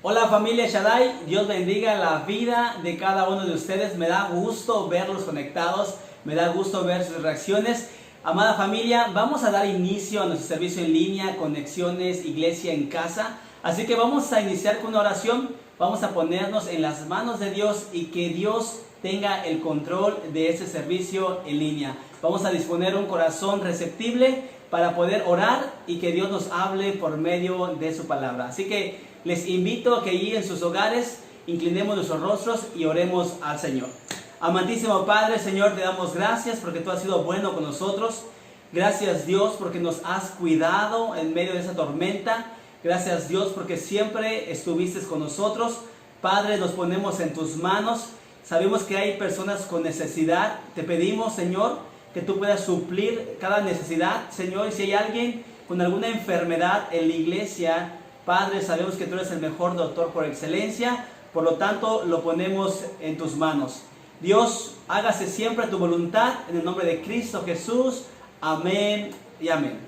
Hola familia Shaddai, Dios bendiga la vida de cada uno de ustedes. Me da gusto verlos conectados, me da gusto ver sus reacciones. Amada familia, vamos a dar inicio a nuestro servicio en línea, Conexiones Iglesia en Casa. Así que vamos a iniciar con una oración, vamos a ponernos en las manos de Dios y que Dios tenga el control de este servicio en línea. Vamos a disponer un corazón receptible para poder orar y que Dios nos hable por medio de su palabra. Así que les invito a que allí en sus hogares inclinemos nuestros rostros y oremos al Señor. Amantísimo Padre, Señor, te damos gracias porque tú has sido bueno con nosotros. Gracias Dios porque nos has cuidado en medio de esa tormenta. Gracias Dios porque siempre estuviste con nosotros. Padre, nos ponemos en tus manos. Sabemos que hay personas con necesidad. Te pedimos, Señor, que tú puedas suplir cada necesidad, Señor. Y si hay alguien con alguna enfermedad en la iglesia, Padre, sabemos que tú eres el mejor doctor por excelencia. Por lo tanto, lo ponemos en tus manos. Dios, hágase siempre tu voluntad en el nombre de Cristo Jesús. Amén y amén.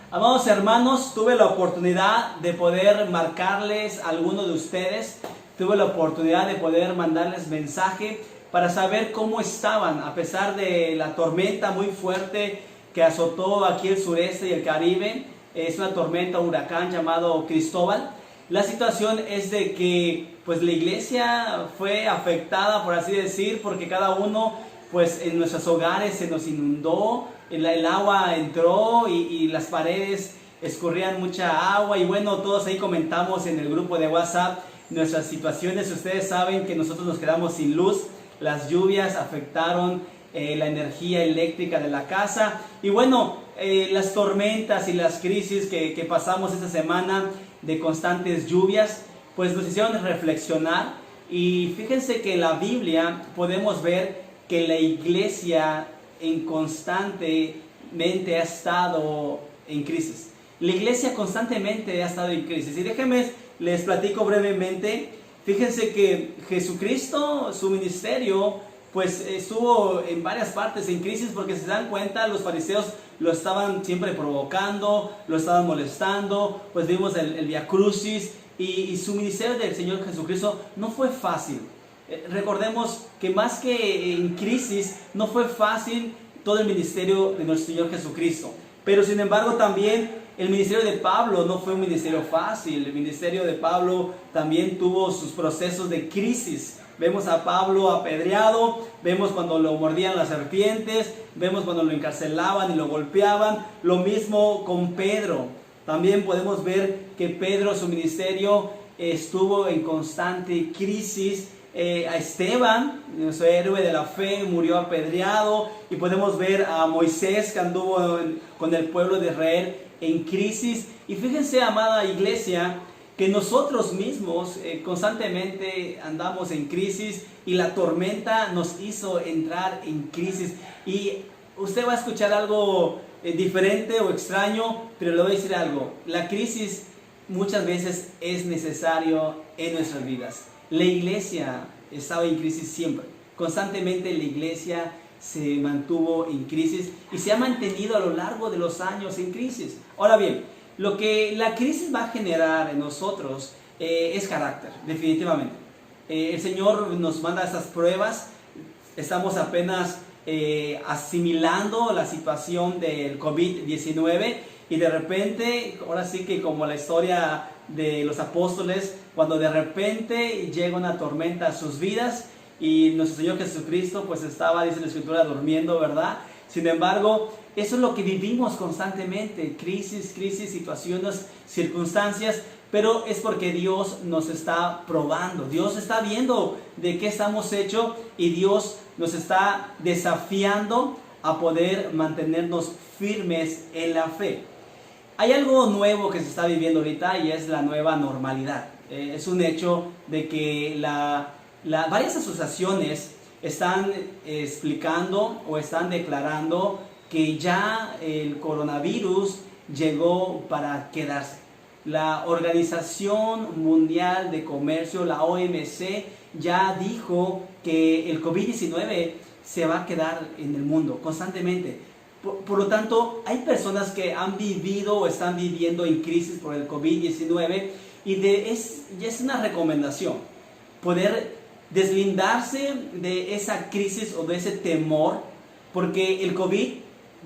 Amados hermanos, tuve la oportunidad de poder marcarles a alguno de ustedes. Tuve la oportunidad de poder mandarles mensaje para saber cómo estaban a pesar de la tormenta muy fuerte que azotó aquí el sureste y el Caribe. Es una tormenta, un huracán llamado Cristóbal. La situación es de que pues la iglesia fue afectada, por así decir, porque cada uno pues en nuestros hogares se nos inundó, el agua entró y las paredes escurrían mucha agua. Y bueno, todos ahí comentamos en el grupo de WhatsApp nuestras situaciones. Ustedes saben que nosotros nos quedamos sin luz. Las lluvias afectaron la energía eléctrica de la casa. Y bueno, las tormentas y las crisis que pasamos esta semana de constantes lluvias, pues nos hicieron reflexionar. Y fíjense que en la Biblia podemos ver que la iglesia constantemente ha estado en crisis. La iglesia constantemente ha estado en crisis. Y déjenme, les platico brevemente. Fíjense que Jesucristo, su ministerio, pues estuvo en varias partes en crisis, porque si se dan cuenta, los fariseos lo estaban siempre provocando, lo estaban molestando. Pues vimos el Via Crucis y su ministerio del Señor Jesucristo no fue fácil. Recordemos que más que en crisis, no fue fácil todo el ministerio de nuestro Señor Jesucristo. Pero sin embargo también el ministerio de Pablo no fue un ministerio fácil. El ministerio de Pablo también tuvo sus procesos de crisis. Vemos a Pablo apedreado, vemos cuando lo mordían las serpientes, vemos cuando lo encarcelaban y lo golpeaban. Lo mismo con Pedro. También podemos ver que Pedro, su ministerio, estuvo en constante crisis. A Esteban, nuestro héroe de la fe, murió apedreado. Y podemos ver a Moisés, que anduvo con el pueblo de Israel en crisis. Y fíjense, amada iglesia, que nosotros mismos constantemente andamos en crisis, y la tormenta nos hizo entrar en crisis. Y usted va a escuchar algo diferente o extraño, pero le voy a decir algo: la crisis muchas veces es necesario en nuestras vidas. La iglesia estaba en crisis siempre. Constantemente la iglesia se mantuvo en crisis y se ha mantenido a lo largo de los años en crisis. Ahora bien, lo que la crisis va a generar en nosotros es carácter, definitivamente. El Señor nos manda estas pruebas. Estamos apenas asimilando la situación del COVID-19 y de repente, ahora sí que como la historia de los apóstoles, cuando de repente llega una tormenta a sus vidas, y nuestro Señor Jesucristo pues estaba, dice la Escritura, durmiendo, ¿verdad? Sin embargo, eso es lo que vivimos constantemente: crisis, situaciones, circunstancias. Pero es porque Dios nos está probando. Dios está viendo de qué estamos hechos, y Dios nos está desafiando a poder mantenernos firmes en la fe. Hay algo nuevo que se está viviendo ahorita, y es la nueva normalidad. Es un hecho de que varias asociaciones están explicando o están declarando que ya el coronavirus llegó para quedarse. La Organización Mundial de Comercio, la OMC, ya dijo que el COVID-19 se va a quedar en el mundo constantemente. Por lo tanto, hay personas que han vivido o están viviendo en crisis por el COVID-19, Y ya es una recomendación poder deslindarse de esa crisis o de ese temor, porque el COVID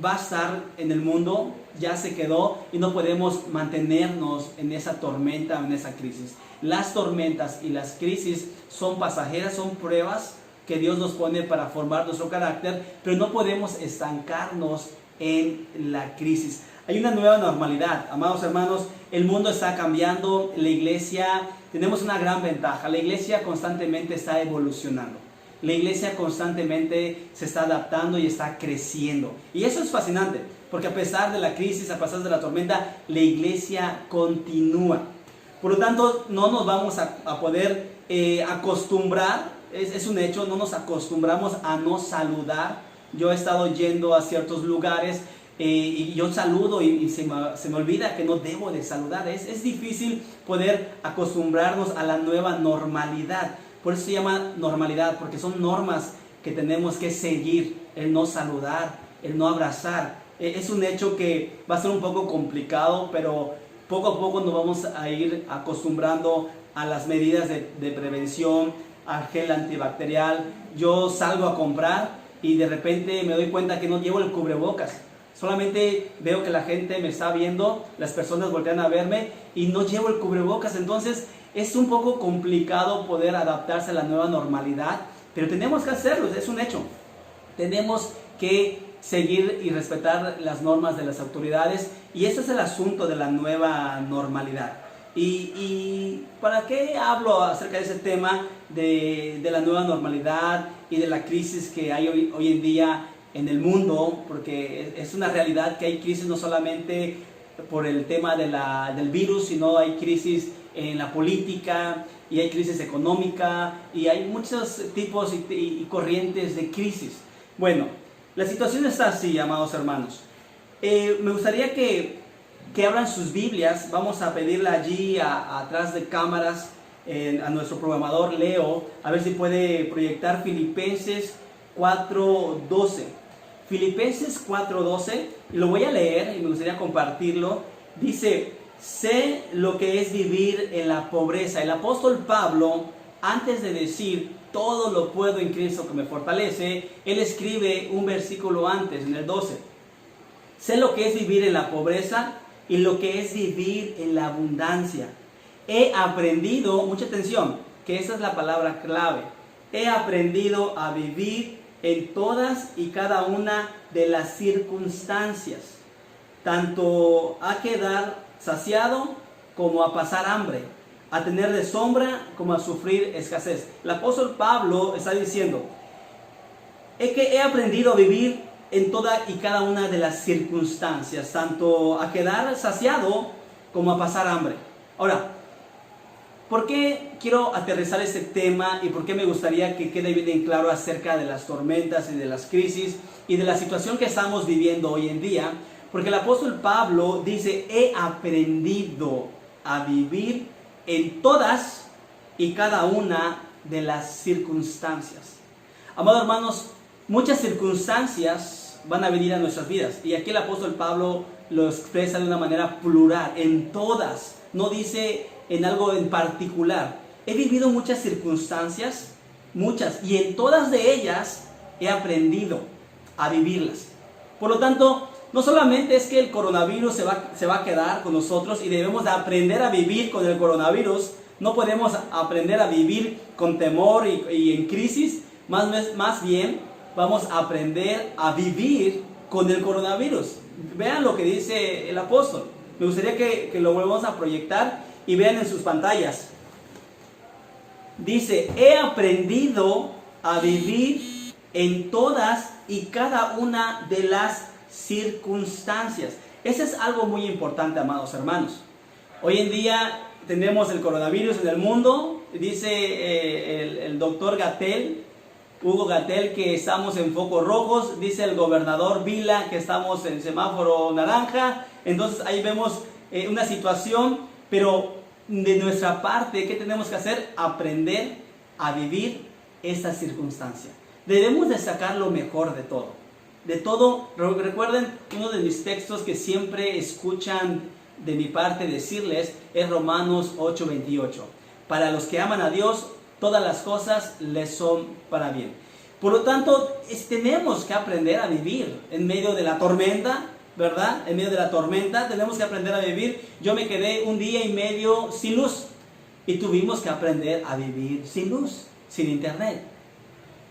va a estar en el mundo, ya se quedó y no podemos mantenernos en esa tormenta, en esa crisis. Las tormentas y las crisis son pasajeras, son pruebas que Dios nos pone para formar nuestro carácter, pero no podemos estancarnos en la crisis. Hay una nueva normalidad, amados hermanos, el mundo está cambiando, la iglesia, tenemos una gran ventaja, la iglesia constantemente está evolucionando. La iglesia constantemente se está adaptando y está creciendo. Y eso es fascinante, porque a pesar de la crisis, a pesar de la tormenta, la iglesia continúa. Por lo tanto, no nos vamos a poder acostumbrar, es un hecho, no nos acostumbramos a no saludar. Yo he estado yendo a ciertos lugares y yo saludo y se me olvida que no debo de saludar. Es difícil poder acostumbrarnos a la nueva normalidad. Por eso se llama normalidad, porque son normas que tenemos que seguir, el no saludar, el no abrazar. Es un hecho que va a ser un poco complicado, pero poco a poco nos vamos a ir acostumbrando a las medidas de prevención, al gel antibacterial. Yo salgo a comprar y de repente me doy cuenta que no llevo el cubrebocas. Solamente veo que la gente me está viendo, las personas voltean a verme y no llevo el cubrebocas. Entonces es un poco complicado poder adaptarse a la nueva normalidad, pero tenemos que hacerlo, es un hecho. Tenemos que seguir y respetar las normas de las autoridades, y ese es el asunto de la nueva normalidad. ¿Y para qué hablo acerca de ese tema de la nueva normalidad y de la crisis que hay hoy en día en el mundo? Porque es una realidad que hay crisis no solamente por el tema del virus, sino hay crisis en la política y hay crisis económica y hay muchos tipos y corrientes de crisis. Bueno, la situación está así, amados hermanos. Me gustaría que abran sus Biblias. Vamos a pedirle allí atrás de cámaras a nuestro programador Leo, a ver si puede proyectar Filipenses 4:12. Filipenses 4:12, y lo voy a leer y me gustaría compartirlo. Dice: sé lo que es vivir en la pobreza. El apóstol Pablo, antes de decir todo lo puedo en Cristo que me fortalece, él escribe un versículo antes, en el 12. Sé lo que es vivir en la pobreza y lo que es vivir en la abundancia. He aprendido, mucha atención, que esa es la palabra clave. He aprendido a vivir en todas y cada una de las circunstancias, tanto a quedar saciado como a pasar hambre, a tener de sombra como a sufrir escasez. El apóstol Pablo está diciendo que he aprendido a vivir en toda y cada una de las circunstancias, tanto a quedar saciado como a pasar hambre. Ahora, ¿por qué quiero aterrizar este tema y por qué me gustaría que quede bien claro acerca de las tormentas y de las crisis y de la situación que estamos viviendo hoy en día? Porque el apóstol Pablo dice: he aprendido a vivir en todas y cada una de las circunstancias. Amados hermanos, muchas circunstancias van a venir a nuestras vidas, y aquí el apóstol Pablo lo expresa de una manera plural, en todas, no dice en algo en particular. He vivido muchas circunstancias, muchas, y en todas de ellas he aprendido a vivirlas. Por lo tanto, no solamente es que el coronavirus se va a quedar con nosotros y debemos de aprender a vivir con el coronavirus. No podemos aprender a vivir con temor y en crisis. Más bien vamos a aprender a vivir con el coronavirus. Vean lo que dice el apóstol. Me gustaría que lo volvamos a proyectar y vean en sus pantallas. Dice: he aprendido a vivir en todas y cada una de las circunstancias. Ese es algo muy importante, amados hermanos. Hoy en día tenemos el coronavirus en el mundo. Dice el doctor Hugo Gatell, que estamos en focos rojos. Dice el gobernador Vila que estamos en semáforo naranja. Entonces ahí vemos una situación, pero de nuestra parte, ¿qué tenemos que hacer? Aprender a vivir esta circunstancia. Debemos de sacar lo mejor de todo. De todo. Recuerden uno de mis textos que siempre escuchan de mi parte decirles es Romanos 8:28. Para los que aman a Dios, todas las cosas les son para bien. Por lo tanto, tenemos que aprender a vivir en medio de la tormenta, ¿verdad? En medio de la tormenta tenemos que aprender a vivir. Yo me quedé 1 día y medio sin luz y tuvimos que aprender a vivir sin luz, sin internet.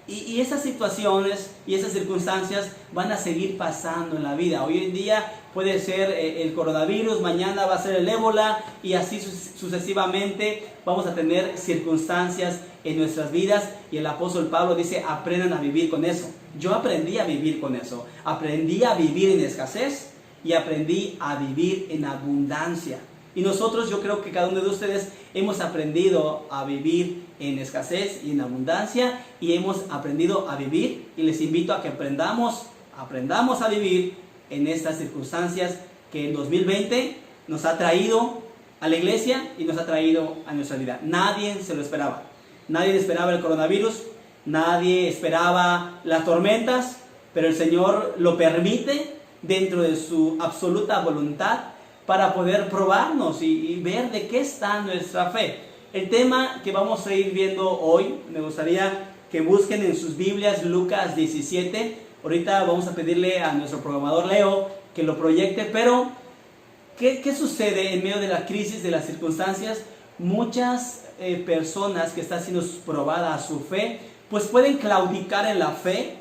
Y esas situaciones y esas circunstancias van a seguir pasando en la vida. Hoy en día puede ser el coronavirus, mañana va a ser el ébola y así sucesivamente vamos a tener circunstancias en nuestras vidas. Y el apóstol Pablo dice, aprendan a vivir con eso. Yo aprendí a vivir con eso. Aprendí a vivir en escasez y aprendí a vivir en abundancia. Y nosotros, yo creo que cada uno de ustedes hemos aprendido a vivir en escasez y en abundancia y hemos aprendido a vivir, y les invito a que aprendamos a vivir en estas circunstancias que el 2020 nos ha traído a la iglesia y nos ha traído a nuestra vida. Nadie se lo esperaba. Nadie esperaba el coronavirus, nadie esperaba las tormentas, pero el Señor lo permite dentro de su absoluta voluntad para poder probarnos y ver de qué está nuestra fe. El tema que vamos a ir viendo hoy, me gustaría que busquen en sus Biblias Lucas 17. Ahorita vamos a pedirle a nuestro programador Leo que lo proyecte, pero ¿qué sucede en medio de la crisis, de las circunstancias? Muchas personas que están siendo probada su fe, pues pueden claudicar en la fe,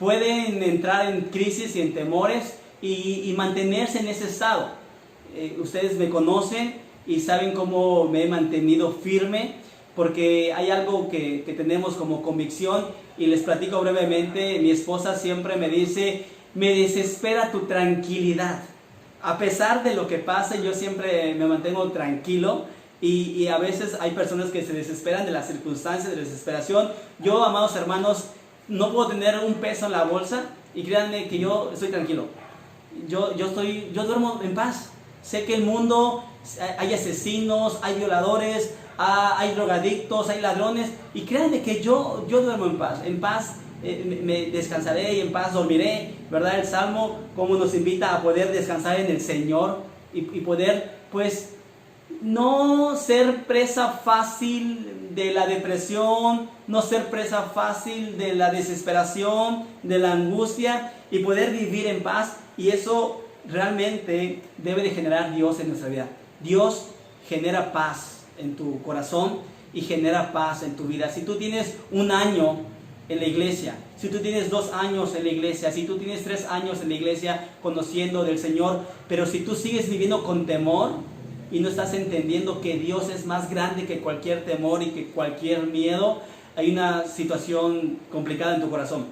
pueden entrar en crisis y en temores y mantenerse en ese estado. Ustedes me conocen y saben cómo me he mantenido firme, porque hay algo que tenemos como convicción, y les platico brevemente. Mi esposa siempre me dice, me desespera tu tranquilidad. A pesar de lo que pase, yo siempre me mantengo tranquilo, y a veces hay personas que se desesperan de las circunstancias, de la desesperación. Yo, amados hermanos, no puedo tener un peso en la bolsa, y créanme que yo estoy tranquilo. Yo duermo en paz. Sé que el mundo hay asesinos, hay violadores, hay drogadictos, hay ladrones, y créanme que yo duermo en paz me descansaré y en paz dormiré, ¿verdad? El Salmo como nos invita a poder descansar en el Señor y poder, pues, no ser presa fácil de la depresión, no ser presa fácil de la desesperación, de la angustia, y poder vivir en paz. Y eso realmente debe de generar Dios en nuestra vida. Dios genera paz en tu corazón y genera paz en tu vida. Si tú tienes 1 año en la iglesia, si tú tienes 2 años en la iglesia, si tú tienes 3 años en la iglesia conociendo del Señor, pero si tú sigues viviendo con temor y no estás entendiendo que Dios es más grande que cualquier temor y que cualquier miedo, hay una situación complicada en tu corazón.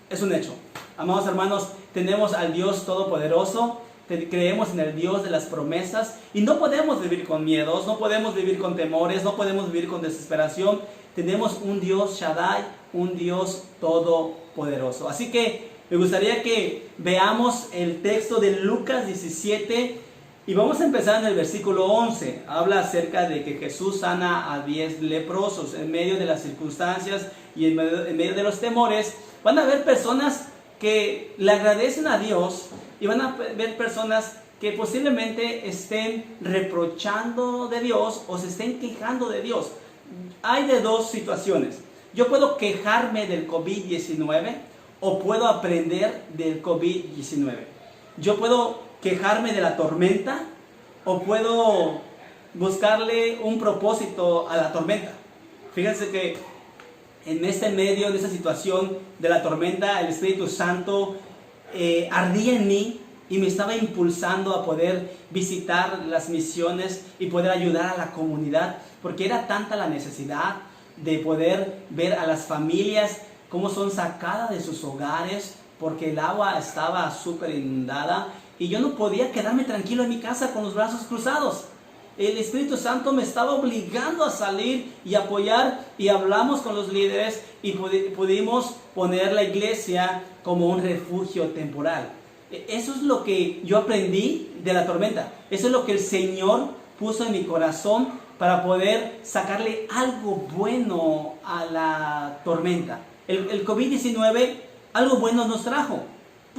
Es un hecho. Amados hermanos, tenemos al Dios Todopoderoso, creemos en el Dios de las promesas, y no podemos vivir con miedos, no podemos vivir con temores, no podemos vivir con desesperación. Tenemos un Dios Shaddai, un Dios Todopoderoso. Así que me gustaría que veamos el texto de Lucas 17, y vamos a empezar en el versículo 11. Habla acerca de que Jesús sana a 10 leprosos. En medio de las circunstancias y en medio de los temores, van a haber personas que le agradecen a Dios, y van a ver personas que posiblemente estén reprochando de Dios o se estén quejando de Dios. Hay de dos situaciones. Yo puedo quejarme del COVID-19 o puedo aprender del COVID-19. Yo puedo quejarme de la tormenta o puedo buscarle un propósito a la tormenta. Fíjense que en este medio, en esta situación de la tormenta, el Espíritu Santo ardía en mí y me estaba impulsando a poder visitar las misiones y poder ayudar a la comunidad, porque era tanta la necesidad de poder ver a las familias cómo son sacadas de sus hogares porque el agua estaba súper inundada, y yo no podía quedarme tranquilo en mi casa con los brazos cruzados. El Espíritu Santo me estaba obligando a salir y apoyar, y hablamos con los líderes y pudimos poner la iglesia como un refugio temporal. Eso es lo que yo aprendí de la tormenta. Eso es lo que el Señor puso en mi corazón para poder sacarle algo bueno a la tormenta. El COVID-19 algo bueno nos trajo.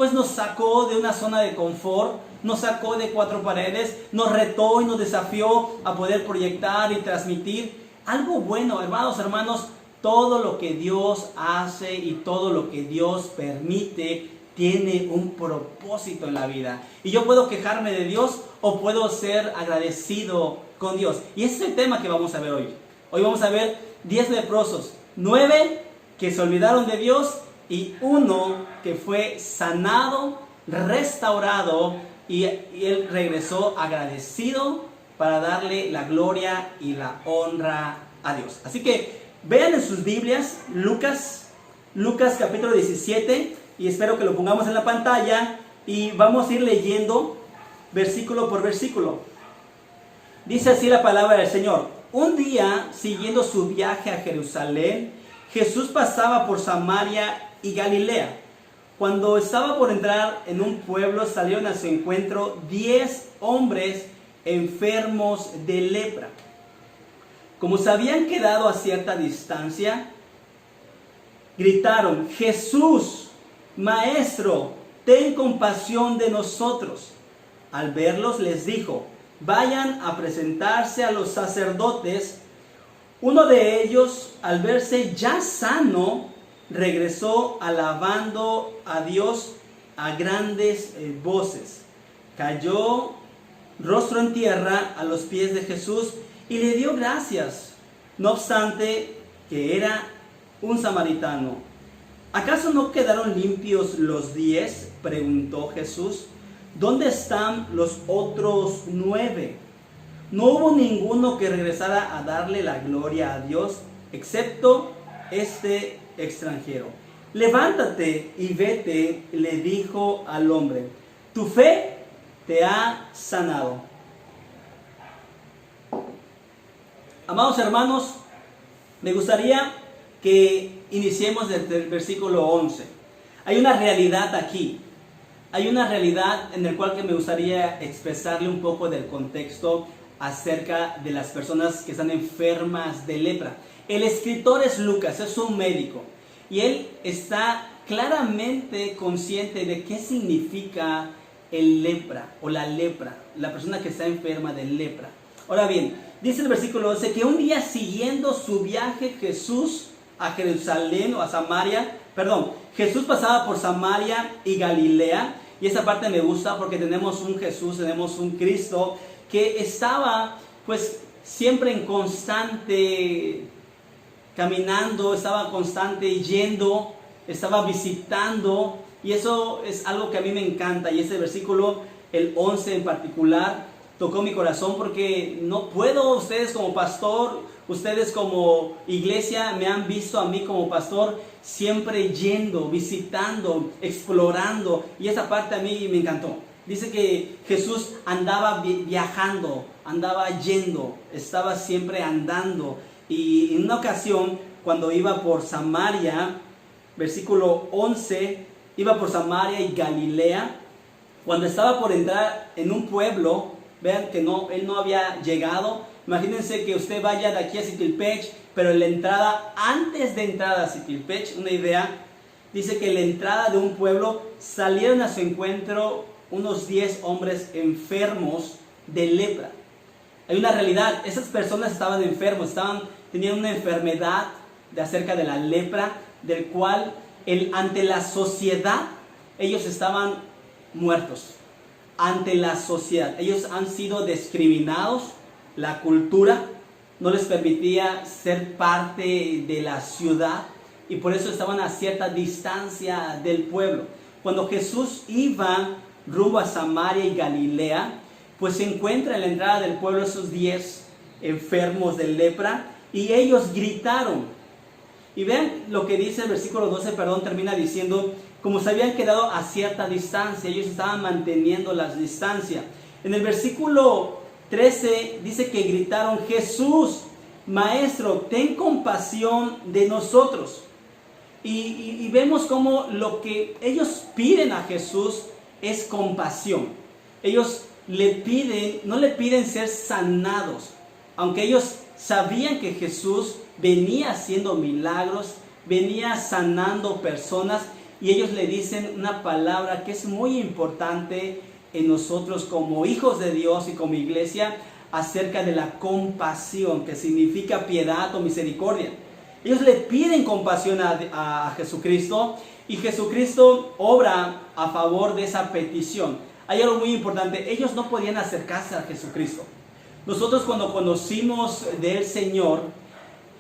pues nos sacó de una zona de confort, nos sacó de cuatro paredes, nos retó y nos desafió a poder proyectar y transmitir algo bueno. Hermanos, todo lo que Dios hace y todo lo que Dios permite tiene un propósito en la vida. Y yo puedo quejarme de Dios o puedo ser agradecido con Dios. Y ese es el tema que vamos a ver hoy. Hoy vamos a ver 10 leprosos, 9 que se olvidaron de Dios y 1 que fue sanado, restaurado y él regresó agradecido para darle la gloria y la honra a Dios. Así que vean en sus Biblias Lucas capítulo 17 y espero que lo pongamos en la pantalla y vamos a ir leyendo versículo por versículo. Dice así la palabra del Señor: un día, siguiendo su viaje a Jerusalén, Jesús pasaba por Samaria y Galilea. Cuando estaba por entrar en un pueblo, salieron a su encuentro 10 hombres enfermos de lepra. Como se habían quedado a cierta distancia, gritaron: Jesús, Maestro, ten compasión de nosotros. Al verlos les dijo: vayan a presentarse a los sacerdotes. Uno de ellos, al verse ya sano, regresó alabando a Dios a grandes voces. Cayó rostro en tierra a los pies de Jesús y le dio gracias, no obstante que era un samaritano. ¿Acaso no quedaron limpios los 10? Preguntó Jesús. ¿Dónde están los otros 9? No hubo ninguno que regresara a darle la gloria a Dios, excepto este extranjero. Levántate y vete, le dijo al hombre, tu fe te ha sanado. Amados hermanos, me gustaría que iniciemos desde el versículo 11. Hay una realidad aquí. Hay una realidad en la cual que me gustaría expresarle un poco del contexto acerca de las personas que están enfermas de lepra. El escritor es Lucas, es un médico, y él está claramente consciente de qué significa el lepra o la lepra, la persona que está enferma de lepra. Ahora bien, dice el versículo 11 que un día siguiendo su viaje Jesús a Jerusalén o a Samaria, Jesús pasaba por Samaria y Galilea, y esa parte me gusta porque tenemos un Jesús, tenemos un Cristo que estaba pues siempre en constante caminando, estaba constante yendo, estaba visitando, y eso es algo que a mí me encanta. Y ese versículo, el 11 en particular, tocó mi corazón porque no puedo, ustedes como pastor, ustedes como iglesia me han visto a mí como pastor siempre yendo, visitando, explorando, y esa parte a mí me encantó. Dice que Jesús andaba viajando, andaba yendo, estaba siempre andando. Y en una ocasión, cuando iba por Samaria, versículo 11, iba por Samaria y Galilea, cuando estaba por entrar en un pueblo, vean que él no había llegado. Imagínense que usted vaya de aquí a Siquilpech, pero en la entrada, antes de entrar a Siquilpech, una idea, dice que en la entrada de un pueblo salieron a su encuentro unos 10 hombres enfermos de lepra. Hay una realidad, esas personas estaban enfermos, tenían una enfermedad acerca de la lepra, del cual ante la sociedad ellos estaban muertos. Ante la sociedad, ellos han sido discriminados. La cultura no les permitía ser parte de la ciudad y por eso estaban a cierta distancia del pueblo. Cuando Jesús iba rumbo a Samaria y Galilea, pues se encuentra en la entrada del pueblo esos 10 enfermos de lepra y ellos gritaron. Y vean lo que dice el versículo 12, termina diciendo, como se habían quedado a cierta distancia, ellos estaban manteniendo la distancia. En el versículo 13 dice que gritaron, Jesús, Maestro, ten compasión de nosotros. Y vemos como lo que ellos piden a Jesús es compasión. Ellos no le piden ser sanados, aunque ellos sabían que Jesús venía haciendo milagros, venía sanando personas, y ellos le dicen una palabra que es muy importante en nosotros como hijos de Dios y como iglesia, acerca de la compasión, que significa piedad o misericordia. Ellos le piden compasión a Jesucristo, y Jesucristo obra a favor de esa petición. Hay algo muy importante: ellos no podían acercarse a Jesucristo. Nosotros, cuando conocimos del Señor,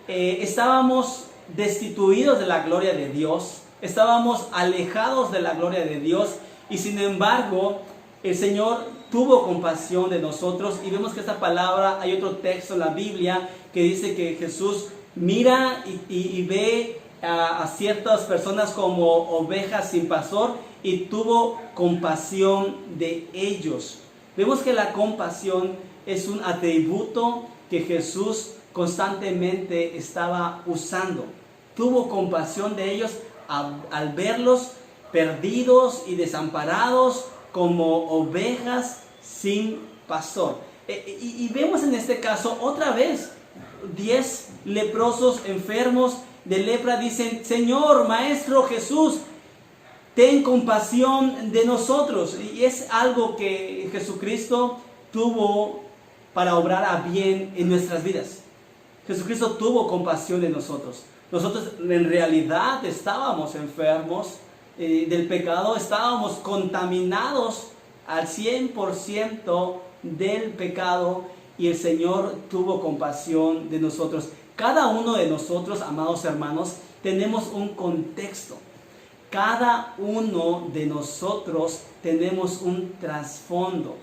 estábamos destituidos de la gloria de Dios, estábamos alejados de la gloria de Dios, y sin embargo el Señor tuvo compasión de nosotros. Y vemos que esta palabra, hay otro texto en la Biblia que dice que Jesús mira y ve a ciertas personas como ovejas sin pastor, y tuvo compasión de ellos. Vemos que la compasión es un atributo que Jesús constantemente estaba usando. Tuvo compasión de ellos al verlos perdidos y desamparados como ovejas sin pastor. Y vemos en este caso otra vez 10 leprosos enfermos de lepra dicen: Señor, Maestro Jesús, ten compasión de nosotros. Y es algo que Jesucristo tuvo para obrar a bien en nuestras vidas. Jesucristo tuvo compasión de nosotros. Nosotros en realidad estábamos enfermos del pecado, estábamos contaminados al 100% del pecado, y el Señor tuvo compasión de nosotros. Cada uno de nosotros, amados hermanos, tenemos un contexto. Cada uno de nosotros tenemos un trasfondo.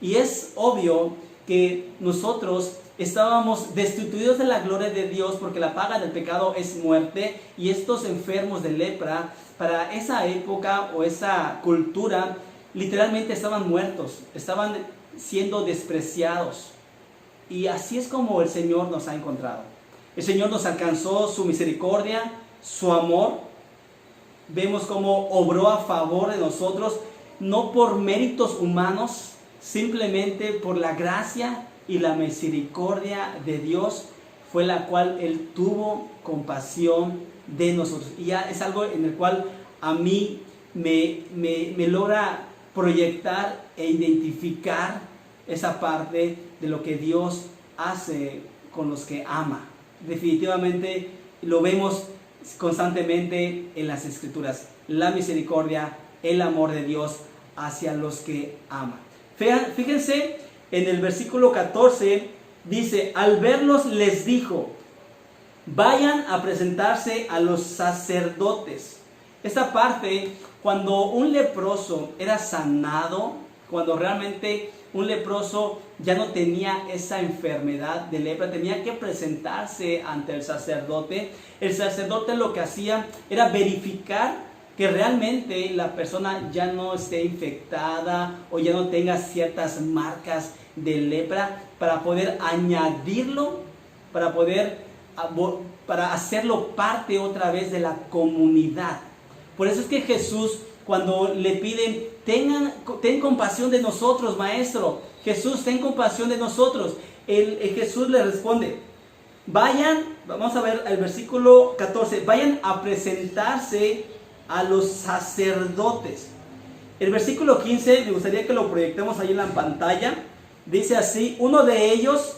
Y es obvio que nosotros estábamos destituidos de la gloria de Dios, porque la paga del pecado es muerte, y estos enfermos de lepra, para esa época o esa cultura, literalmente estaban muertos, estaban siendo despreciados. Y así es como el Señor nos ha encontrado. El Señor nos alcanzó su misericordia, su amor. Vemos cómo obró a favor de nosotros, no por méritos humanos, simplemente por la gracia y la misericordia de Dios, fue la cual Él tuvo compasión de nosotros. Y ya es algo en el cual a mí me logra proyectar e identificar esa parte de lo que Dios hace con los que ama. Definitivamente lo vemos constantemente en las Escrituras: la misericordia, el amor de Dios hacia los que ama. Fíjense en el versículo 14, dice: al verlos les dijo: vayan a presentarse a los sacerdotes. Esta parte, cuando un leproso era sanado, cuando realmente un leproso ya no tenía esa enfermedad de lepra, tenía que presentarse ante el sacerdote. El sacerdote lo que hacía era verificar que realmente la persona ya no esté infectada o ya no tenga ciertas marcas de lepra, para poder añadirlo, para hacerlo parte otra vez de la comunidad. Por eso es que Jesús, cuando le piden: ten compasión de nosotros, Maestro Jesús, ten compasión de nosotros, Jesús le responde: vayan, vamos a ver el versículo 14, vayan a presentarse a los sacerdotes. El versículo 15, me gustaría que lo proyectemos ahí en la pantalla. Dice así: uno de ellos,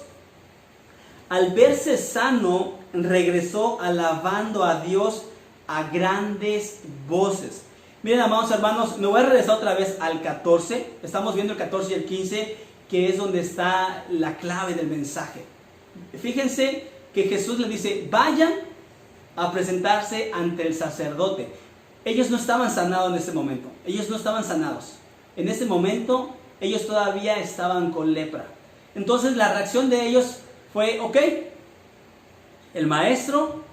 al verse sano, regresó alabando a Dios a grandes voces. Miren, amados hermanos, me voy a regresar otra vez al 14. Estamos viendo el 14 y el 15, que es donde está la clave del mensaje. Fíjense que Jesús le dice: vayan a presentarse ante el sacerdote. Ellos no estaban sanados en ese momento. Ellos no estaban sanados. En ese momento, ellos todavía estaban con lepra. Entonces la reacción de ellos fue: ok, el Maestro,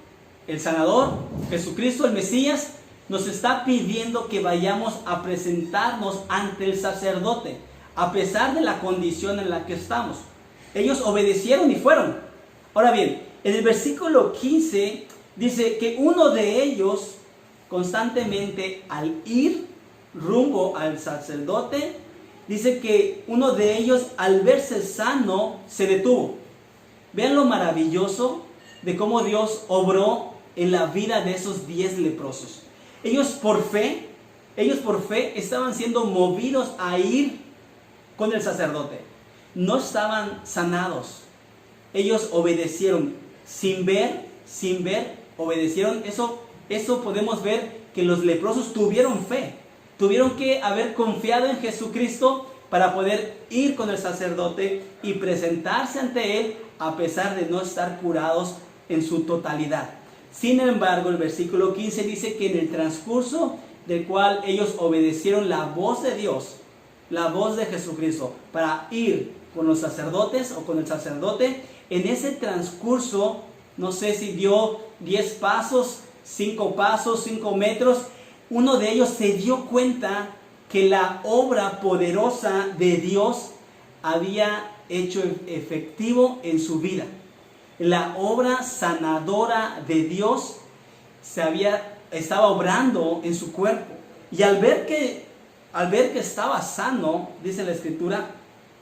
el Sanador, Jesucristo, el Mesías, nos está pidiendo que vayamos a presentarnos ante el sacerdote, a pesar de la condición en la que estamos. Ellos obedecieron y fueron. Ahora bien, en el versículo 15 dice que uno de ellos, constantemente al ir rumbo al sacerdote, dice que uno de ellos, al verse sano, se detuvo. Vean lo maravilloso de cómo Dios obró en la vida de esos 10 leprosos. Ellos por fe estaban siendo movidos a ir con el sacerdote. No estaban sanados. Ellos obedecieron sin ver, obedecieron. Eso podemos ver que los leprosos tuvieron fe. Tuvieron que haber confiado en Jesucristo para poder ir con el sacerdote y presentarse ante él a pesar de no estar curados en su totalidad. Sin embargo, el versículo 15 dice que en el transcurso del cual ellos obedecieron la voz de Dios, la voz de Jesucristo, para ir con los sacerdotes o con el sacerdote, en ese transcurso, no sé si dio 10 pasos, 5 pasos, 5 metros, uno de ellos se dio cuenta que la obra poderosa de Dios había hecho efectivo en su vida. La obra sanadora de Dios estaba obrando en su cuerpo. Y al ver que estaba sano, dice la Escritura,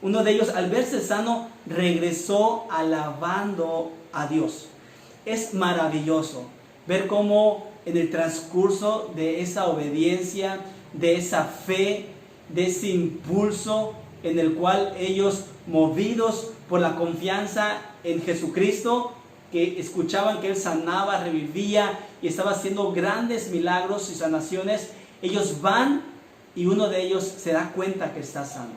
uno de ellos al verse sano regresó alabando a Dios. Es maravilloso ver cómo en el transcurso de esa obediencia, de esa fe, de ese impulso en el cual ellos, movidos por la confianza en Jesucristo, que escuchaban que Él sanaba, revivía y estaba haciendo grandes milagros y sanaciones, ellos van y uno de ellos se da cuenta que está sano.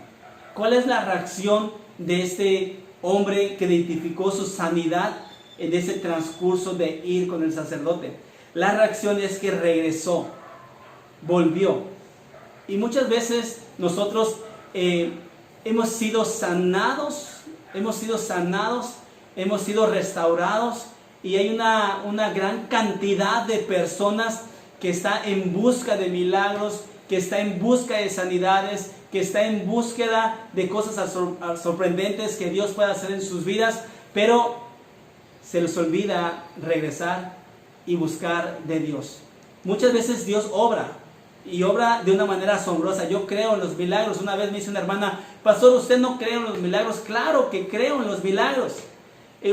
¿Cuál es la reacción de este hombre que identificó su sanidad en ese transcurso de ir con el sacerdote? La reacción es que regresó, volvió. Y muchas veces nosotros hemos sido sanados, hemos sido restaurados, y hay una gran cantidad de personas que está en busca de milagros, que está en busca de sanidades, que está en búsqueda de cosas sorprendentes que Dios pueda hacer en sus vidas, pero se les olvida regresar y buscar de Dios. Muchas veces Dios obra, y obra de una manera asombrosa. Yo creo en los milagros. Una vez me dice una hermana: pastor, ¿usted no cree en los milagros? Claro que creo en los milagros.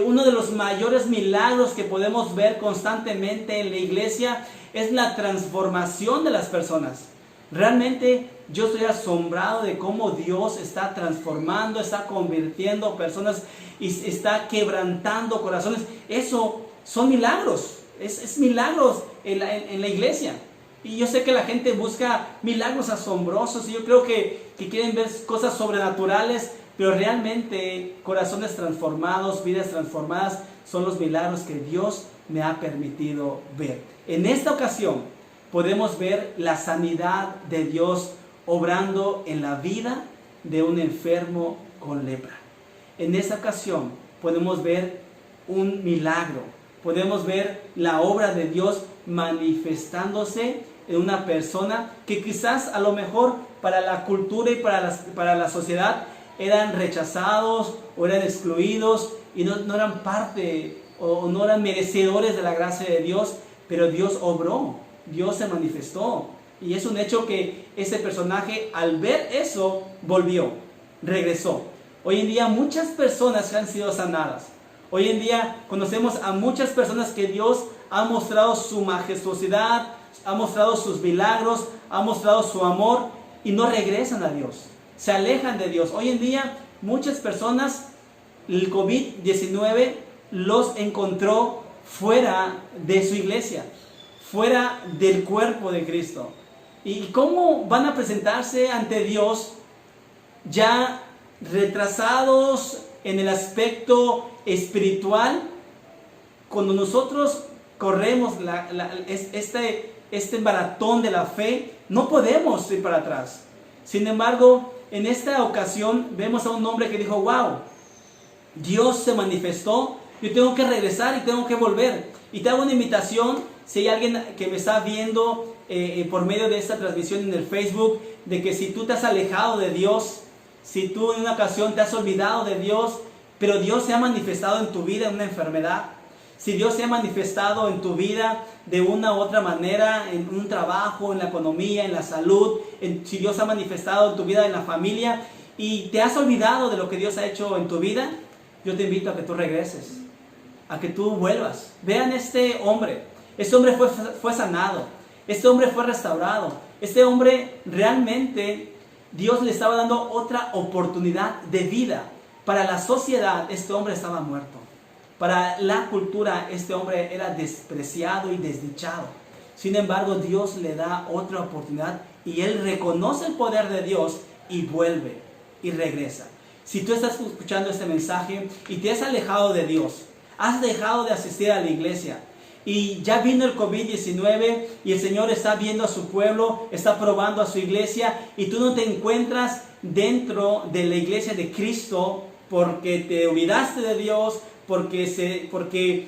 Uno de los mayores milagros que podemos ver constantemente en la iglesia es la transformación de las personas. Realmente yo estoy asombrado de cómo Dios está transformando, está convirtiendo personas y está quebrantando corazones. Eso son milagros, es milagros en la iglesia. Y yo sé que la gente busca milagros asombrosos, y yo creo que quieren ver cosas sobrenaturales, pero realmente corazones transformados, vidas transformadas, son los milagros que Dios me ha permitido ver. En esta ocasión podemos ver la sanidad de Dios obrando en la vida de un enfermo con lepra. En esta ocasión podemos ver un milagro, podemos ver la obra de Dios manifestándose en una persona que quizás a lo mejor para la cultura y para la sociedad eran rechazados o eran excluidos y no eran parte o no eran merecedores de la gracia de Dios, pero Dios obró, Dios se manifestó, y es un hecho que ese personaje, al ver eso, volvió, regresó. Hoy en día muchas personas han sido sanadas. Hoy en día conocemos a muchas personas que Dios ha mostrado su majestuosidad, ha mostrado sus milagros, ha mostrado su amor, y no regresan a Dios, se alejan de Dios. Hoy en día muchas personas, el COVID-19 los encontró fuera de su iglesia, fuera del cuerpo de Cristo. ¿Y cómo van a presentarse ante Dios ya retrasados en el aspecto espiritual, cuando nosotros corremos este maratón de la fe? No podemos ir para atrás. Sin embargo, en esta ocasión vemos a un hombre que dijo: wow, Dios se manifestó, yo tengo que regresar y tengo que volver. Y te hago una invitación, si hay alguien que me está viendo por medio de esta transmisión en el Facebook, de que si tú te has alejado de Dios, si tú en una ocasión te has olvidado de Dios, pero Dios se ha manifestado en tu vida en una enfermedad, si Dios se ha manifestado en tu vida de una u otra manera, en un trabajo, en la economía, en la salud, si Dios ha manifestado en tu vida en la familia, y te has olvidado de lo que Dios ha hecho en tu vida, yo te invito a que tú regreses, a que tú vuelvas. Vean este hombre fue sanado. Este hombre fue restaurado. Este hombre realmente, Dios le estaba dando otra oportunidad de vida. Para la sociedad, este hombre estaba muerto. Para la cultura, este hombre era despreciado y desdichado. Sin embargo, Dios le da otra oportunidad y él reconoce el poder de Dios y vuelve y regresa. Si tú estás escuchando este mensaje y te has alejado de Dios, has dejado de asistir a la iglesia y ya vino el COVID-19 y el Señor está viendo a su pueblo, está probando a su iglesia y tú no te encuentras dentro de la iglesia de Cristo porque te olvidaste de Dios, porque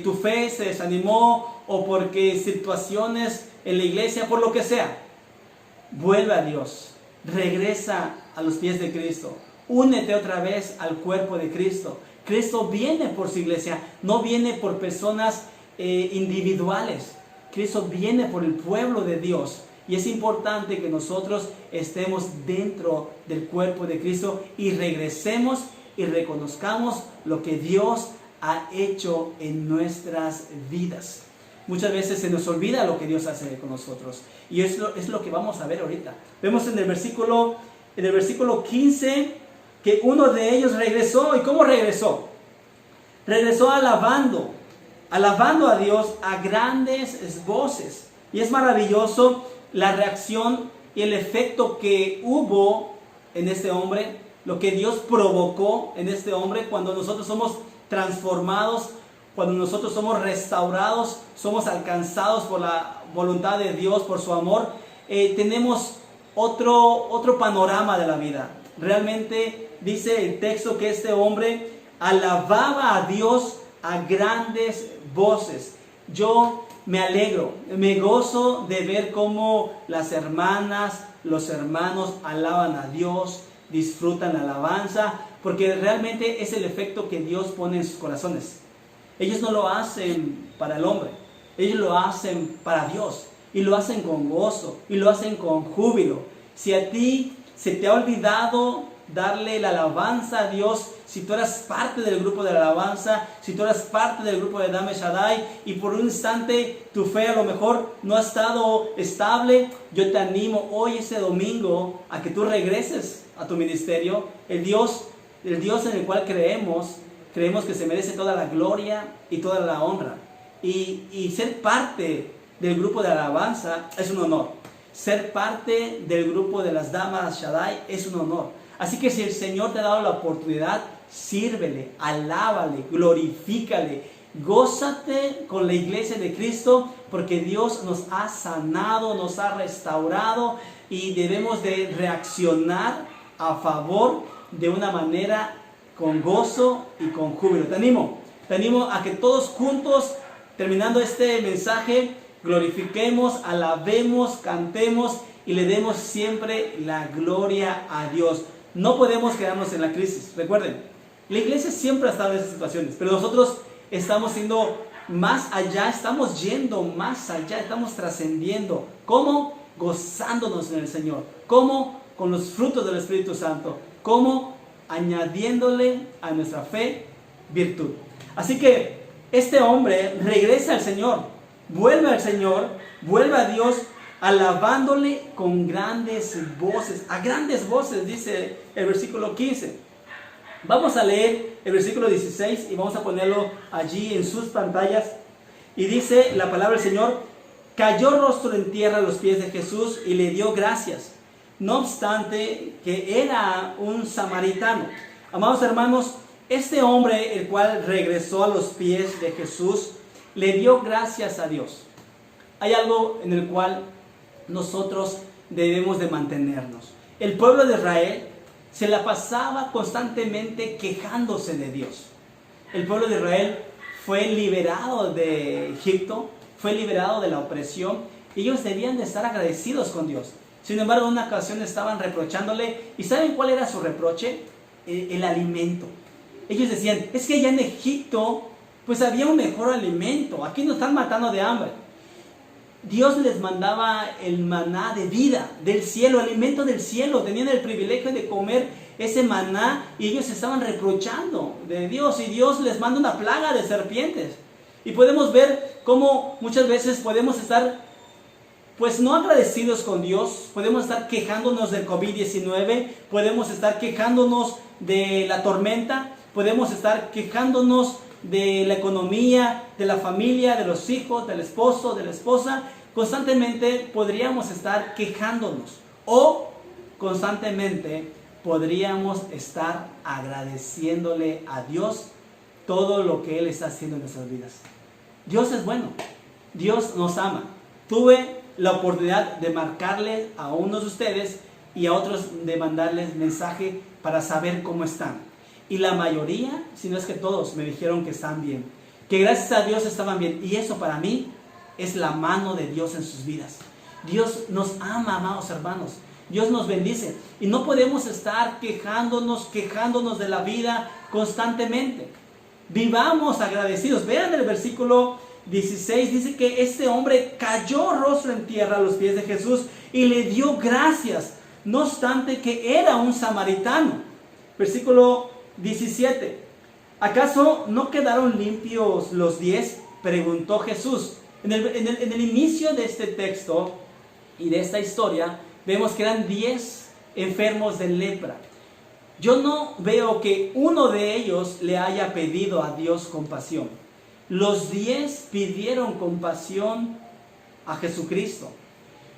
tu fe se desanimó o porque situaciones en la iglesia, por lo que sea, vuelve a Dios, regresa a los pies de Cristo, únete otra vez al cuerpo de Cristo. Cristo viene por su iglesia, no viene por personas individuales. Cristo viene por el pueblo de Dios. Y es importante que nosotros estemos dentro del cuerpo de Cristo y regresemos y reconozcamos lo que Dios ha hecho en nuestras vidas. Muchas veces se nos olvida lo que Dios hace con nosotros. Y es lo que vamos a ver ahorita. Vemos en el versículo 15 que uno de ellos regresó. ¿Y cómo regresó? Regresó alabando a Dios a grandes voces. Y es maravilloso la reacción y el efecto que hubo en este hombre, lo que Dios provocó en este hombre cuando nosotros somos transformados, cuando nosotros somos restaurados, somos alcanzados por la voluntad de Dios, por su amor. Tenemos otro panorama de la vida. Realmente dice el texto que este hombre alababa a Dios a grandes voces. Yo me alegro, me gozo de ver cómo las hermanas, los hermanos alaban a Dios, disfrutan la alabanza, porque realmente es el efecto que Dios pone en sus corazones. Ellos no lo hacen para el hombre, ellos lo hacen para Dios, y lo hacen con gozo, y lo hacen con júbilo. Si a ti se te ha olvidado darle la alabanza a Dios, si tú eras parte del grupo de la alabanza, si tú eras parte del grupo de Dame Shaddai y por un instante tu fe a lo mejor no ha estado estable, yo te animo hoy, ese domingo, a que tú regreses a tu ministerio. El Dios en el cual creemos que se merece toda la gloria y toda la honra. Y ser parte del grupo de alabanza es un honor. Ser parte del grupo de las Damas Shaddai es un honor. Así que si el Señor te ha dado la oportunidad, sírvele, alábale, glorifícale, gózate con la iglesia de Cristo, porque Dios nos ha sanado, nos ha restaurado y debemos de reaccionar a favor de una manera con gozo y con júbilo. Te animo a que todos juntos, terminando este mensaje, glorifiquemos, alabemos, cantemos y le demos siempre la gloria a Dios. No podemos quedarnos en la crisis. Recuerden, la iglesia siempre ha estado en esas situaciones, pero nosotros estamos siendo más allá, estamos yendo más allá, estamos trascendiendo. ¿Cómo? Gozándonos en el Señor. ¿Cómo? Con los frutos del Espíritu Santo. ¿Cómo? Añadiéndole a nuestra fe virtud. Así que este hombre regresa al Señor, vuelve al Señor, vuelve a Dios, alabándole con grandes voces. A grandes voces, dice el versículo 15. Vamos a leer el versículo 16 y vamos a ponerlo allí en sus pantallas. Y dice la palabra del Señor: cayó rostro en tierra a los pies de Jesús y le dio gracias, no obstante que era un samaritano. Amados hermanos, este hombre, el cual regresó a los pies de Jesús, le dio gracias a Dios. Hay algo en el cual nosotros debemos de mantenernos. El pueblo de Israel se la pasaba constantemente quejándose de Dios. El pueblo de Israel fue liberado de Egipto, fue liberado de la opresión. Ellos debían de estar agradecidos con Dios. Sin embargo, en una ocasión estaban reprochándole. ¿Y saben cuál era su reproche? El alimento. Ellos decían: es que allá en Egipto pues había un mejor alimento, aquí nos están matando de hambre. Dios les mandaba el maná de vida del cielo, alimento del cielo. Tenían el privilegio de comer ese maná y ellos estaban reprochando de Dios, y Dios les manda una plaga de serpientes. Y podemos ver cómo muchas veces podemos estar pues no agradecidos con Dios. Podemos estar quejándonos del COVID-19, podemos estar quejándonos de la tormenta, podemos estar quejándonos de la economía, de la familia, de los hijos, del esposo, de la esposa. Constantemente podríamos estar quejándonos, o constantemente podríamos estar agradeciéndole a Dios todo lo que Él está haciendo en nuestras vidas. Dios es bueno, Dios nos ama. Tuve la oportunidad de marcarle a unos de ustedes y a otros de mandarles mensaje para saber cómo están. Y la mayoría, si no es que todos, me dijeron que están bien, que gracias a Dios estaban bien. Y eso para mí es la mano de Dios en sus vidas. Dios nos ama, amados hermanos. Dios nos bendice. Y no podemos estar quejándonos de la vida constantemente. Vivamos agradecidos. Vean el versículo 16, dice que este hombre cayó rostro en tierra a los pies de Jesús y le dio gracias, no obstante que era un samaritano. Versículo 17, ¿acaso no quedaron limpios los 10? Preguntó Jesús. En el inicio de este texto y de esta historia, vemos que eran 10 enfermos de lepra. Yo no veo que uno de ellos le haya pedido a Dios compasión. Los 10 pidieron compasión a Jesucristo.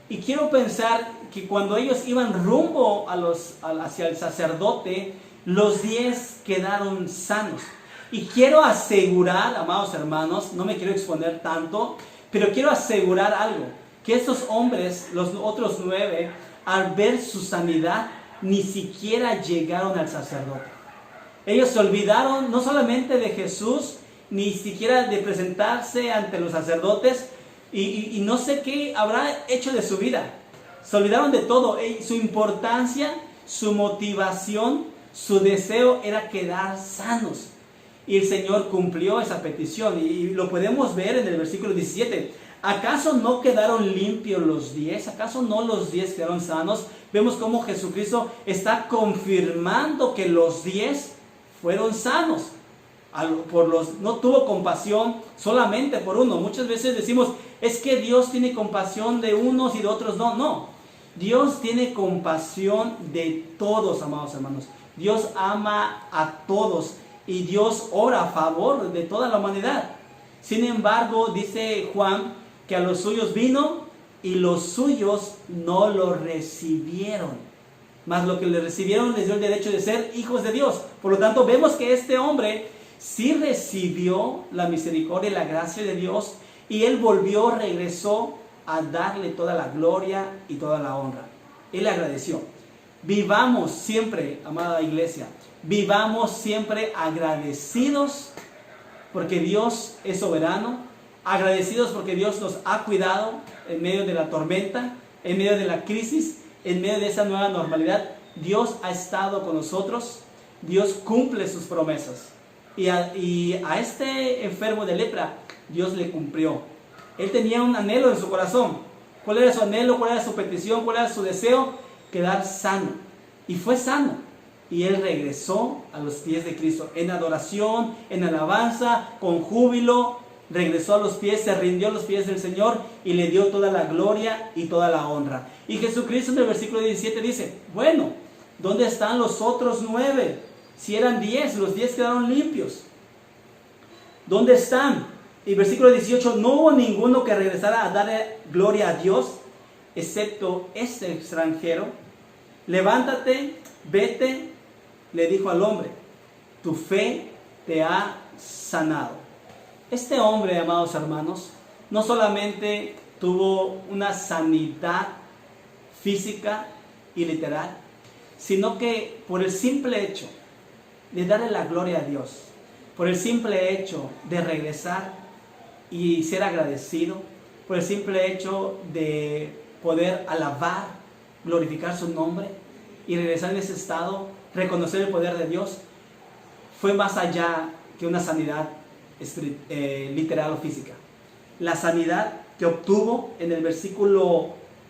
Y quiero pensar que cuando ellos iban rumbo hacia el sacerdote, los 10 quedaron sanos. Y quiero asegurar, amados hermanos, no me quiero exponer tanto, pero quiero asegurar algo, que estos hombres, los otros 9, al ver su sanidad, ni siquiera llegaron al sacerdote. Ellos se olvidaron no solamente de Jesús, ni siquiera de presentarse ante los sacerdotes, y no sé qué habrá hecho de su vida. Se olvidaron de todo. Su importancia, su motivación, su deseo era quedar sanos. Y el Señor cumplió esa petición. Y lo podemos ver en el versículo 17. ¿Acaso no quedaron limpios los 10? ¿Acaso no los 10 quedaron sanos? Vemos cómo Jesucristo está confirmando que los 10 fueron sanos. No tuvo compasión solamente por uno. Muchas veces decimos, es que Dios tiene compasión de unos y de otros no. No, Dios tiene compasión de todos, amados hermanos. Dios ama a todos y Dios ora a favor de toda la humanidad. Sin embargo, dice Juan que a los suyos vino y los suyos no lo recibieron. Mas lo que le recibieron les dio el derecho de ser hijos de Dios. Por lo tanto, vemos que este hombre sí recibió la misericordia y la gracia de Dios, y él regresó a darle toda la gloria y toda la honra. Él agradeció. Vivamos siempre, amada iglesia, vivamos siempre agradecidos porque Dios es soberano, agradecidos porque Dios nos ha cuidado en medio de la tormenta, en medio de la crisis, en medio de esa nueva normalidad. Dios ha estado con nosotros, Dios cumple sus promesas. Y a este enfermo de lepra, Dios le cumplió. Él tenía un anhelo en su corazón. ¿Cuál era su anhelo? ¿Cuál era su petición? ¿Cuál era su deseo? Quedar sano. Y fue sano. Y él regresó a los pies de Cristo, en adoración, en alabanza, con júbilo. Regresó a los pies, se rindió a los pies del Señor y le dio toda la gloria y toda la honra. Y Jesucristo en el versículo 17 dice, bueno, ¿dónde están los otros 9? Si eran 10, los 10 quedaron limpios. ¿Dónde están? Y versículo 18, no hubo ninguno que regresara a darle gloria a Dios, excepto este extranjero. Levántate, vete, le dijo al hombre, tu fe te ha sanado. Este hombre, amados hermanos, no solamente tuvo una sanidad física y literal, sino que por el simple hecho de darle la gloria a Dios, por el simple hecho de regresar y ser agradecido, por el simple hecho de poder alabar, glorificar su nombre y regresar en ese estado, reconocer el poder de Dios, fue más allá que una sanidad literal o física. La sanidad que obtuvo en el versículo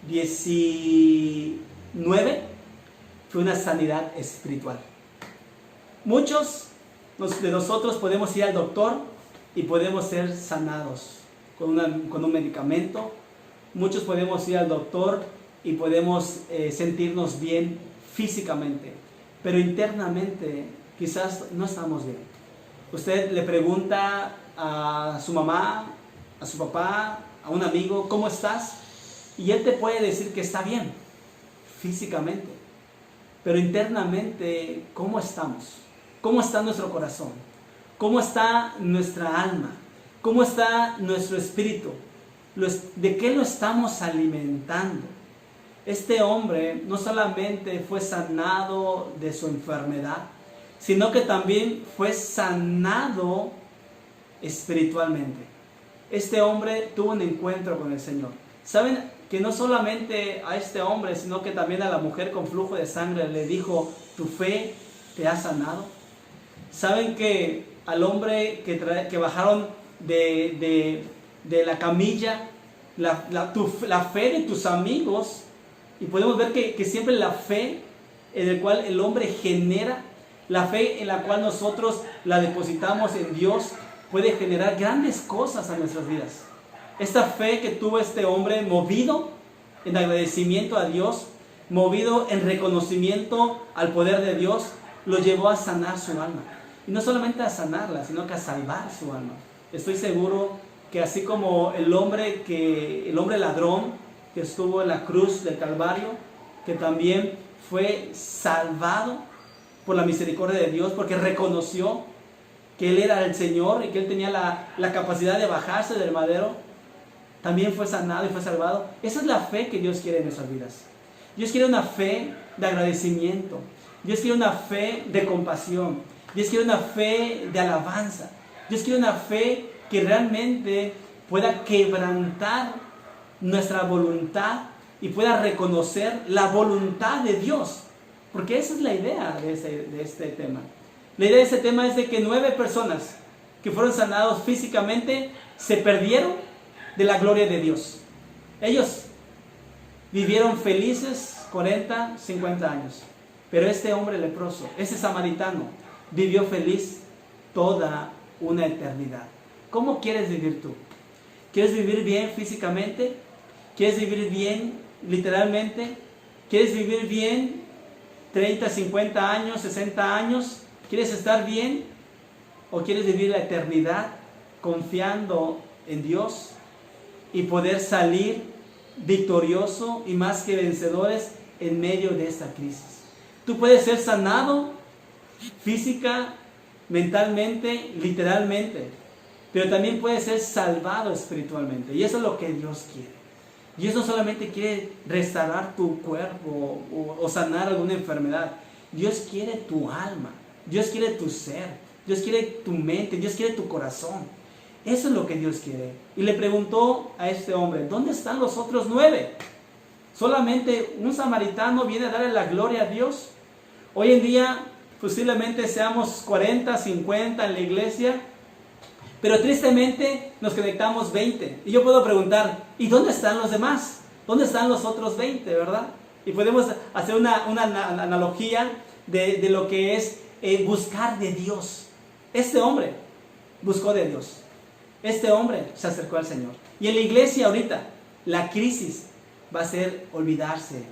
19 fue una sanidad espiritual. Muchos de nosotros podemos ir al doctor y podemos ser sanados con un medicamento muchos podemos ir al doctor y podemos sentirnos bien físicamente, pero internamente quizás no estamos bien. Usted le pregunta a su mamá, a su papá, a un amigo, ¿cómo estás? Y él te puede decir que está bien, físicamente, pero internamente, ¿cómo estamos? ¿Cómo está nuestro corazón? ¿Cómo está nuestra alma? ¿Cómo está nuestro espíritu? ¿De qué lo estamos alimentando? Este hombre no solamente fue sanado de su enfermedad, sino que también fue sanado espiritualmente. Este hombre tuvo un encuentro con el Señor. ¿Saben que no solamente a este hombre, sino que también a la mujer con flujo de sangre le dijo, tu fe te ha sanado? ¿Saben que al hombre que bajaron de la camilla, la fe de tus amigos, y podemos ver que siempre la fe en la cual el hombre genera, la fe en la cual nosotros la depositamos en Dios, puede generar grandes cosas a nuestras vidas. Esta fe que tuvo este hombre, movido en agradecimiento a Dios, movido en reconocimiento al poder de Dios, lo llevó a sanar su alma. Y no solamente a sanarla, sino que a salvar su alma. Estoy seguro que así como el hombre ladrón que estuvo en la cruz del Calvario, que también fue salvado por la misericordia de Dios, porque reconoció que Él era el Señor y que Él tenía la capacidad de bajarse del madero, también fue sanado y fue salvado. Esa es la fe que Dios quiere en nuestras vidas. Dios quiere una fe de agradecimiento. Dios quiere una fe de compasión. Dios quiere una fe de alabanza. Dios quiere una fe que realmente pueda quebrantar nuestra voluntad y pueda reconocer la voluntad de Dios. Porque esa es la idea de este tema. La idea de este tema es de que 9 personas que fueron sanados físicamente se perdieron de la gloria de Dios. Ellos vivieron felices 40, 50 años. Pero este hombre leproso, este samaritano, vivió feliz toda una eternidad. ¿Cómo quieres vivir tú? ¿Quieres vivir bien físicamente? ¿Quieres vivir bien literalmente? ¿Quieres vivir bien 30, 50 años, 60 años? ¿Quieres estar bien? ¿O quieres vivir la eternidad confiando en Dios y poder salir victorioso y más que vencedores en medio de esta crisis? Tú puedes ser sanado física, mentalmente, literalmente, pero también puedes ser salvado espiritualmente. Y eso es lo que Dios quiere. Dios no solamente quiere restaurar tu cuerpo o sanar alguna enfermedad. Dios quiere tu alma. Dios quiere tu ser. Dios quiere tu mente. Dios quiere tu corazón. Eso es lo que Dios quiere. Y le preguntó a este hombre, ¿dónde están los otros 9? ¿Solamente un samaritano viene a darle la gloria a Dios? Hoy en día posiblemente seamos 40, 50 en la iglesia, pero tristemente nos conectamos 20. Y yo puedo preguntar, ¿y dónde están los demás? ¿Dónde están los otros 20, verdad? Y podemos hacer una analogía de lo que es buscar de Dios. Este hombre buscó de Dios. Este hombre se acercó al Señor. Y en la iglesia ahorita, la crisis va a ser olvidarse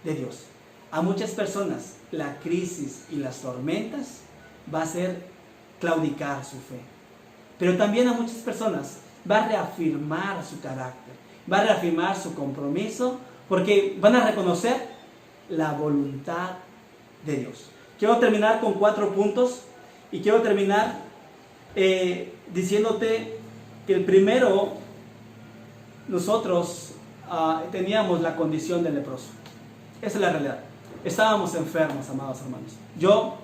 de Dios. A muchas personas, la crisis y las tormentas va a ser claudicar su fe. Pero también a muchas personas va a reafirmar su carácter, va a reafirmar su compromiso, porque van a reconocer la voluntad de Dios. Quiero terminar con 4 puntos y quiero terminar diciéndote que el primero, nosotros teníamos la condición de leproso. Esa es la realidad. Estábamos enfermos, amados hermanos. Yo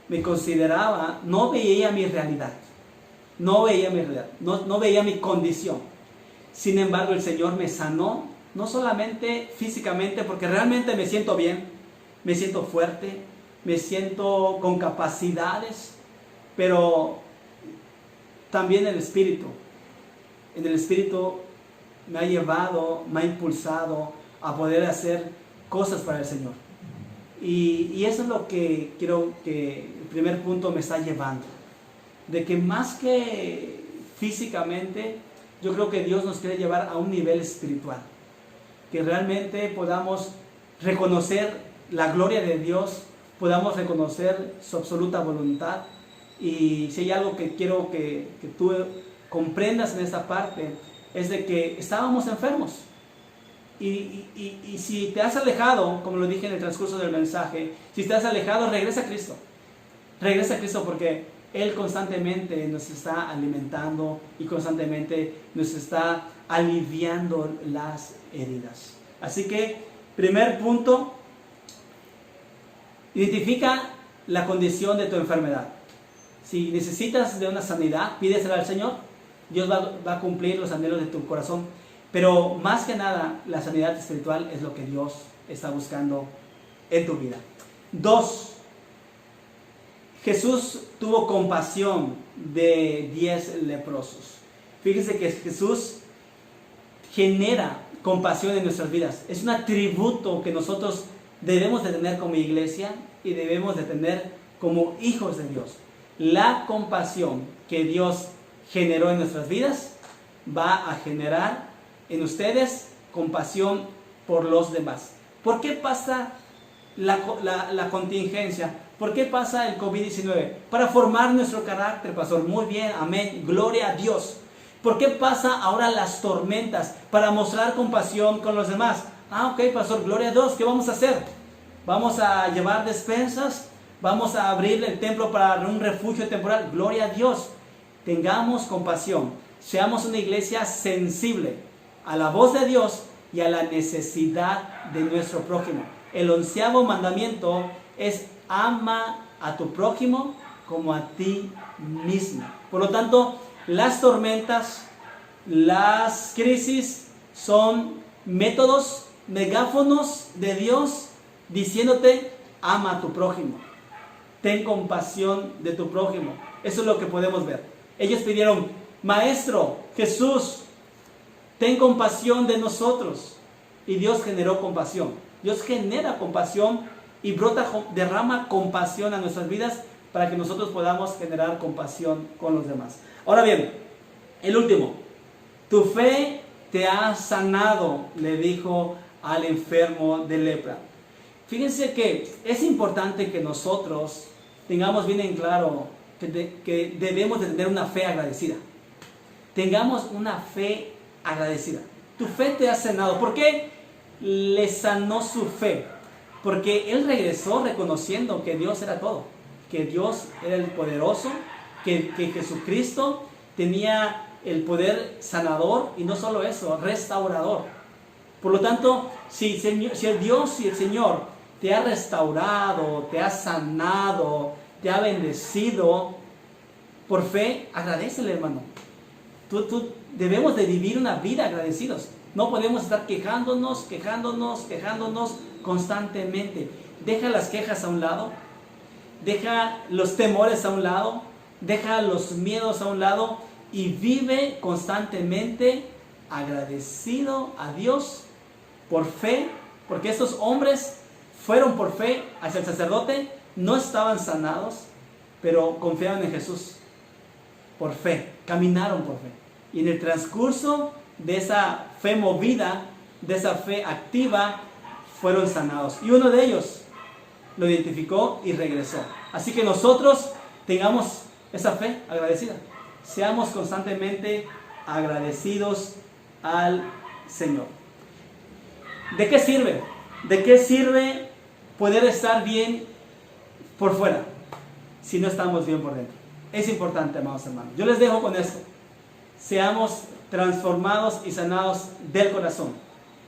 me consideraba, no veía mi realidad. No veía mi realidad, no veía mi condición. Sin embargo, el Señor me sanó, no solamente físicamente, porque realmente me siento bien, me siento fuerte, me siento con capacidades, pero también el Espíritu. En el Espíritu me ha llevado, me ha impulsado a poder hacer cosas para el Señor. Y eso es lo que quiero que el primer punto me está llevando. De que más que físicamente, yo creo que Dios nos quiere llevar a un nivel espiritual. que realmente podamos reconocer la gloria de Dios, podamos reconocer su absoluta voluntad. Y si hay algo que quiero que tú comprendas en esta parte, es de que estábamos enfermos. Y si te has alejado, como lo dije en el transcurso del mensaje, si te has alejado, regresa a Cristo. Regresa a Cristo, porque Él constantemente nos está alimentando y constantemente nos está aliviando las heridas. Así que, primer punto, identifica la condición de tu enfermedad. Si necesitas de una sanidad, pídesela al Señor. Dios va a cumplir los anhelos de tu corazón. Pero más que nada, la sanidad espiritual es lo que Dios está buscando en tu vida. 2. Jesús tuvo compasión de 10 leprosos. Fíjense que Jesús genera compasión en nuestras vidas. Es un atributo que nosotros debemos de tener como iglesia y debemos de tener como hijos de Dios. La compasión que Dios generó en nuestras vidas va a generar en ustedes compasión por los demás. ¿Por qué pasa la contingencia? ¿Por qué pasa el COVID-19? Para formar nuestro carácter, pastor. Muy bien, amén, gloria a Dios. ¿Por qué pasa ahora las tormentas? Para mostrar compasión con los demás. Ok, pastor, gloria a Dios. ¿Qué vamos a hacer? Vamos a llevar despensas, vamos a abrir el templo para un refugio temporal. Gloria a Dios. Tengamos compasión. Seamos una iglesia sensible a la voz de Dios y a la necesidad de nuestro prójimo. El 11º mandamiento es: ama a tu prójimo como a ti mismo. Por lo tanto, las tormentas, las crisis son métodos, megáfonos de Dios diciéndote: ama a tu prójimo, ten compasión de tu prójimo. Eso es lo que podemos ver. Ellos pidieron: Maestro, Jesús, ten compasión de nosotros. Y Dios generó compasión. Dios genera compasión y derrama compasión a nuestras vidas para que nosotros podamos generar compasión con los demás. Ahora bien, el último. Tu fe te ha sanado, le dijo al enfermo de lepra. Fíjense que es importante que nosotros tengamos bien en claro que debemos de tener una fe agradecida. Tengamos una fe agradecida. Tu fe te ha sanado. ¿Por qué le sanó su fe? Porque él regresó reconociendo que Dios era todo, que Dios era el poderoso, que Jesucristo tenía el poder sanador y no solo eso, restaurador. Por lo tanto, si el Dios y el Señor te ha restaurado, te ha sanado, te ha bendecido, por fe, agradécele, hermano. Debemos de vivir una vida agradecidos. No podemos estar quejándonos constantemente. Deja las quejas a un lado, deja los temores a un lado, deja los miedos a un lado y vive constantemente agradecido a Dios por fe, porque estos hombres fueron por fe hacia el sacerdote, no estaban sanados, pero confiaron en Jesús por fe, caminaron por fe. Y en el transcurso de esa fe movida, de esa fe activa, fueron sanados. Y uno de ellos lo identificó y regresó. Así que nosotros tengamos esa fe agradecida. Seamos constantemente agradecidos al Señor. ¿De qué sirve? ¿De qué sirve poder estar bien por fuera si no estamos bien por dentro? Es importante, amados hermanos. Yo les dejo con esto. Seamos transformados y sanados del corazón,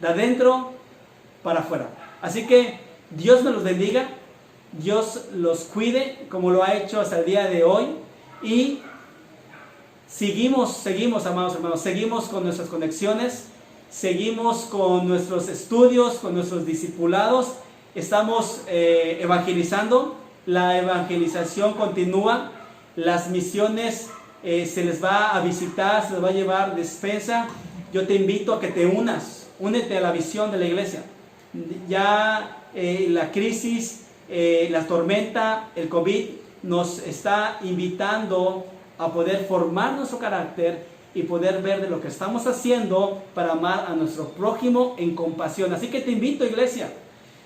de adentro para afuera. Así que Dios me los bendiga, Dios los cuide como lo ha hecho hasta el día de hoy. Y seguimos, amados hermanos, seguimos con nuestras conexiones, seguimos con nuestros estudios, con nuestros discipulados. Estamos evangelizando, la evangelización continúa, las misiones se les va a visitar, se les va a llevar despensa. Yo te invito a que te únete a la visión de la iglesia. Ya la crisis, la tormenta, el COVID nos está invitando a poder formar nuestro carácter y poder ver de lo que estamos haciendo para amar a nuestro prójimo en compasión. Así que te invito, iglesia,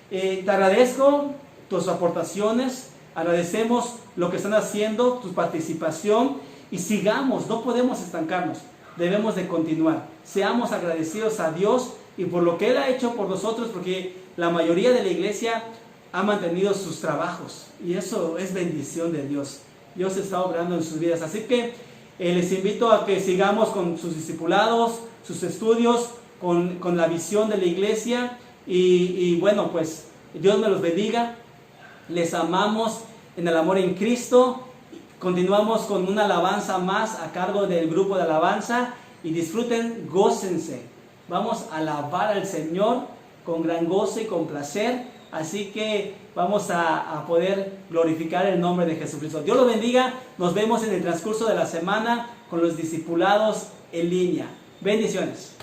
te agradezco tus aportaciones, agradecemos lo que están haciendo, tu participación, y sigamos, no podemos estancarnos, debemos de continuar. Seamos agradecidos a Dios y por lo que Él ha hecho por nosotros, porque la mayoría de la iglesia ha mantenido sus trabajos y eso es bendición de Dios. Dios está obrando en sus vidas. Así que les invito a que sigamos con sus discipulados, sus estudios, con la visión de la iglesia y bueno, pues Dios me los bendiga. Les amamos en el amor en Cristo. Continuamos con una alabanza más a cargo del grupo de alabanza y disfruten, gócense. Vamos a alabar al Señor con gran gozo y con placer. Así que vamos a poder glorificar el nombre de Jesucristo. Dios los bendiga. Nos vemos en el transcurso de la semana con los discipulados en línea. Bendiciones.